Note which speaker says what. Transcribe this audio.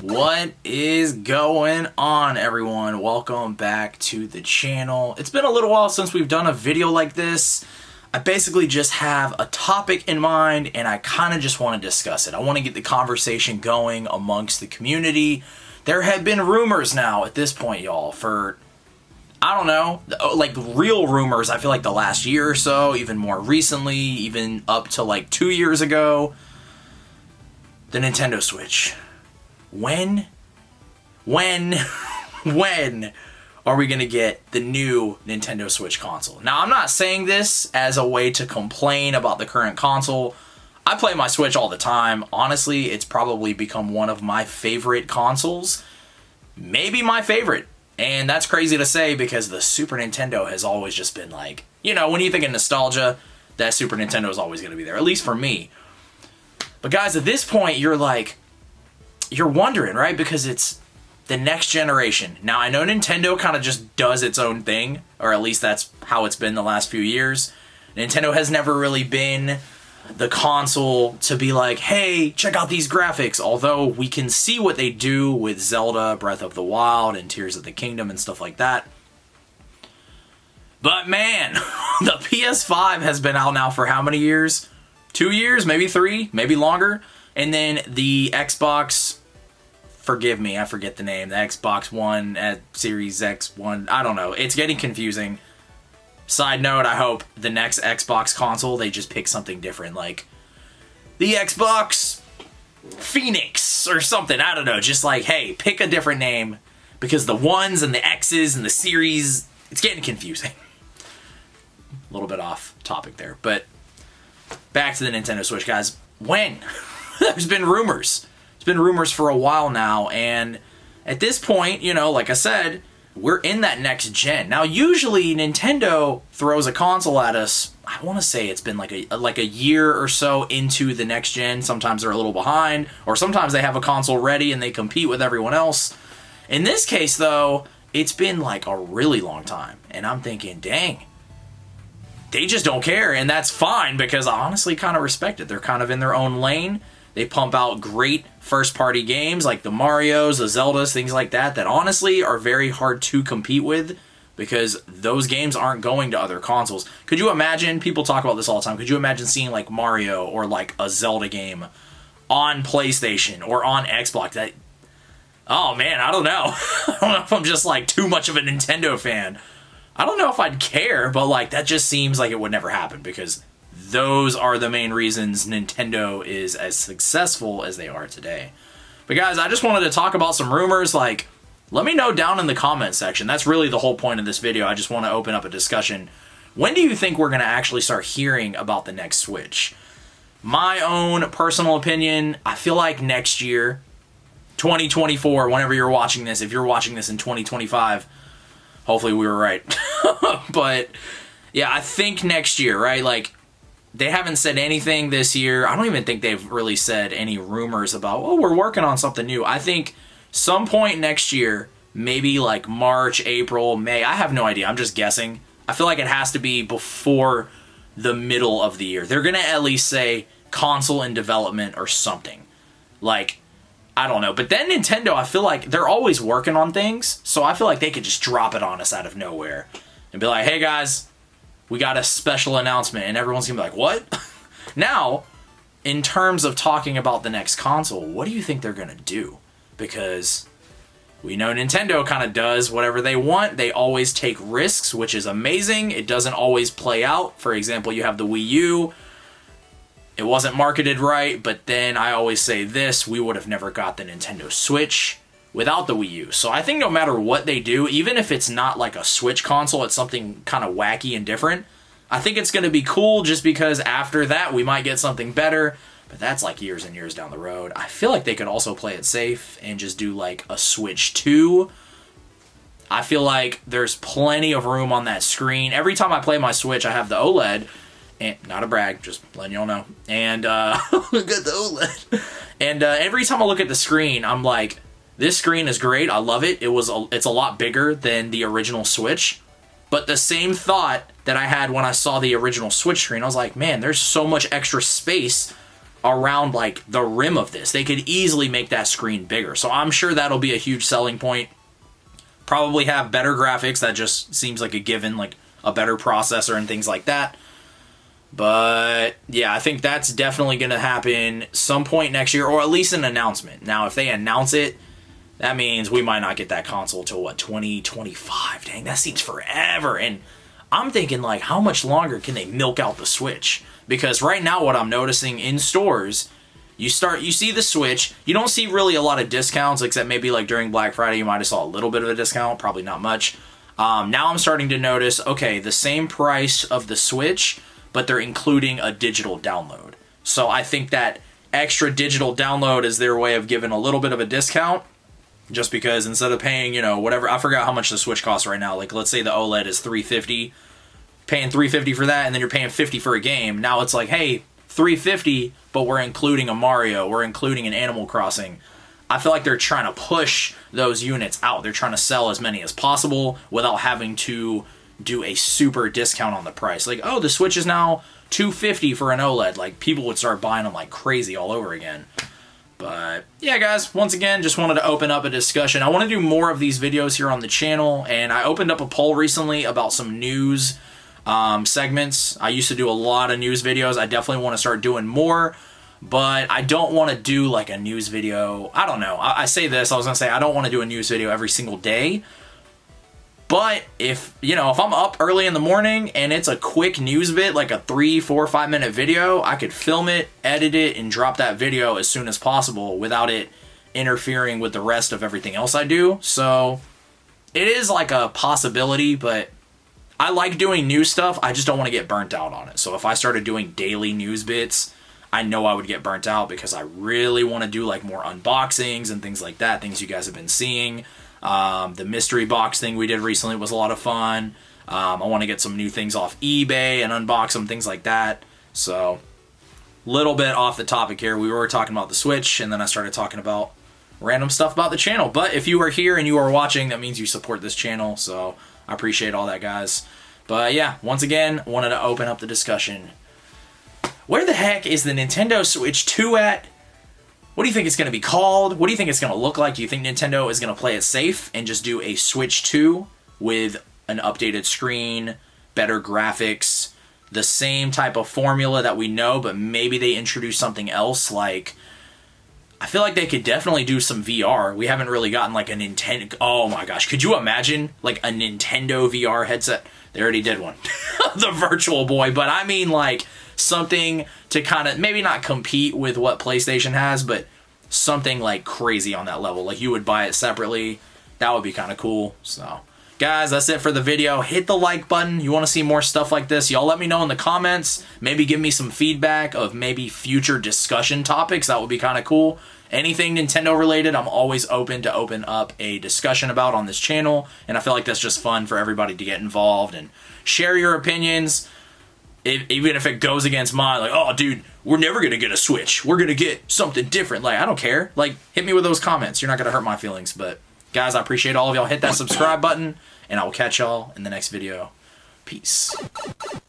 Speaker 1: What is going on, everyone? Welcome back to the channel. It's been a little while since we've done a video like this. I basically just have a topic in mind and I kind of just want to discuss it. I want to get the conversation going amongst the community. There have been rumors now at this point, y'all, for, I don't know, like real rumors, I feel like the last year or so, even more recently, even up to like 2 years ago. The Nintendo Switch. When are we going to get the new Nintendo Switch console? Now, I'm not saying this as a way to complain about the current console. I play my Switch all the time. Honestly, it's probably become one of my favorite consoles. Maybe my favorite. And that's crazy to say because the Super Nintendo has always just been like, you know, when you think of nostalgia, that Super Nintendo is always going to be there, at least for me. But guys, at this point, you're wondering, right? Because it's the next generation. Now, I know Nintendo kind of just does its own thing, or at least that's how it's been the last few years. Nintendo has never really been the console to be like, hey, check out these graphics. Although we can see what they do with Zelda, Breath of the Wild, and Tears of the Kingdom and stuff like that. But man, the PS5 has been out now for how many years? 2 years, maybe 3, maybe longer. And then the Xbox, forgive me, I forget the name, the Xbox One, Series X1, I don't know. It's getting confusing. Side note, I hope the next Xbox console, they just pick something different, like the Xbox Phoenix or something. I don't know, just like, hey, pick a different name, because the ones and the X's and the series, it's getting confusing. A little bit off topic there, but back to the Nintendo Switch, guys. When? There's been rumors. It's been rumors for a while now, and at this point, you know, like I said, we're in that next gen. Now, usually Nintendo throws a console at us, I want to say it's been like a year or so into the next gen. Sometimes they're a little behind, or sometimes they have a console ready and they compete with everyone else. In this case, though, it's been like a really long time, and I'm thinking, dang, they just don't care, and that's fine, because I honestly kind of respect it. They're kind of in their own lane. They pump out great first-party games like the Marios, the Zeldas, things like that, that honestly are very hard to compete with, because those games aren't going to other consoles. Could you imagine, people talk about this all the time, could you imagine seeing like Mario or like a Zelda game on PlayStation or on Xbox? That, oh man, I don't know. I don't know if I'm just like too much of a Nintendo fan. I don't know if I'd care, but like that just seems like it would never happen, because those are the main reasons Nintendo is as successful as they are today. But guys, I just wanted to talk about some rumors. Like, let me know down in the comment section. That's really the whole point of this video. I just want to open up a discussion. When do you think we're going to actually start hearing about the next Switch? My own personal opinion, I feel like next year, 2024, whenever you're watching this, if you're watching this in 2025, hopefully we were right. But yeah, I think next year, right? Like, they haven't said anything this year. I don't even think they've really said any rumors about, oh, we're working on something new. I think some point next year, maybe like March, April, May, I have no idea. I'm just guessing. I feel like it has to be before the middle of the year. They're going to at least say console in development or something. Like, I don't know. But then Nintendo, I feel like they're always working on things, so I feel like they could just drop it on us out of nowhere and be like, hey guys, we got a special announcement, and everyone's gonna be like, what? Now, in terms of talking about the next console, what do you think they're gonna do? Because we know Nintendo kind of does whatever they want. They always take risks, which is amazing. It doesn't always play out. For example, you have the Wii U. It wasn't marketed right, but then I always say this, we would have never got the Nintendo Switch without the Wii U. So I think no matter what they do, even if it's not like a Switch console, it's something kind of wacky and different, I think it's going to be cool, just because after that we might get something better, but that's like years and years down the road. I feel like they could also play it safe and just do like a Switch 2. I feel like there's plenty of room on that screen. Every time I play my Switch, I have the OLED. And not a brag, just letting y'all know. And look at the OLED. And every time I look at the screen, I'm like, this screen is great. I love it. It's a lot bigger than the original Switch. But the same thought that I had when I saw the original Switch screen, I was like, man, there's so much extra space around like the rim of this. They could easily make that screen bigger. So I'm sure that'll be a huge selling point. Probably have better graphics. That just seems like a given, like a better processor and things like that. But yeah, I think that's definitely going to happen some point next year, or at least an announcement. Now, if they announce it, that means we might not get that console till what, 2025? Dang, that seems forever. And I'm thinking, like, how much longer can they milk out the Switch? Because right now what I'm noticing in stores, you see the Switch, you don't see really a lot of discounts, except maybe like during Black Friday you might have saw a little bit of a discount, probably not much. Now I'm starting to notice, okay, the same price of the Switch, but they're including a digital download. So I think that extra digital download is their way of giving a little bit of a discount, just because instead of paying, you know, whatever, I forgot how much the Switch costs right now. Like, let's say the OLED is $350, paying $350 for that, and then you're paying $50 for a game. Now it's like, hey, $350, but we're including a Mario, we're including an Animal Crossing. I feel like they're trying to push those units out. They're trying to sell as many as possible without having to do a super discount on the price. Like, oh, the Switch is now $250 for an OLED. Like, people would start buying them like crazy all over again. But yeah, guys, once again, just wanted to open up a discussion. I want to do more of these videos here on the channel, and I opened up a poll recently about some news segments. I used to do a lot of news videos. I definitely want to start doing more, but I don't want to do like a news video. I don't know. I say this, I was going to say I don't want to do a news video every single day. But if, you know, if I'm up early in the morning and it's a quick news bit, like a 3, 4, 5 minute video, I could film it, edit it, and drop that video as soon as possible without it interfering with the rest of everything else I do. So it is like a possibility, but I like doing news stuff. I just don't want to get burnt out on it. So if I started doing daily news bits, I know I would get burnt out, because I really want to do like more unboxings and things like that, things you guys have been seeing. The mystery box thing we did recently was a lot of fun. I want to get some new things off eBay and unbox them, things like that. So, little bit off the topic here. We were talking about the Switch, and then I started talking about random stuff about the channel. But if you are here and you are watching, that means you support this channel. So, I appreciate all that, guys. But yeah, once again, wanted to open up the discussion. Where the heck is the Nintendo Switch 2 at? What do you think it's going to be called? What do you think it's going to look like? Do you think Nintendo is going to play it safe and just do a Switch 2 with an updated screen, better graphics, the same type of formula that we know, but maybe they introduce something else? Like, I feel like they could definitely do some VR. We haven't really gotten like a Nintendo... Oh my gosh, could you imagine like a Nintendo VR headset? They already did one. The Virtual Boy. But I mean like something to kind of maybe not compete with what PlayStation has, but something like crazy on that level. Like you would buy it separately. That would be kind of cool. So guys, that's it for the video. Hit the like button. You want to see more stuff like this? Y'all let me know in the comments. Maybe give me some feedback of maybe future discussion topics. That would be kind of cool. Anything Nintendo related, I'm always open to open up a discussion about on this channel. And I feel like that's just fun for everybody to get involved and share your opinions. Even if it goes against mine, like, oh, dude, we're never going to get a Switch. We're going to get something different. Like, I don't care. Like, hit me with those comments. You're not going to hurt my feelings. But, guys, I appreciate all of y'all. Hit that subscribe button, and I will catch y'all in the next video. Peace.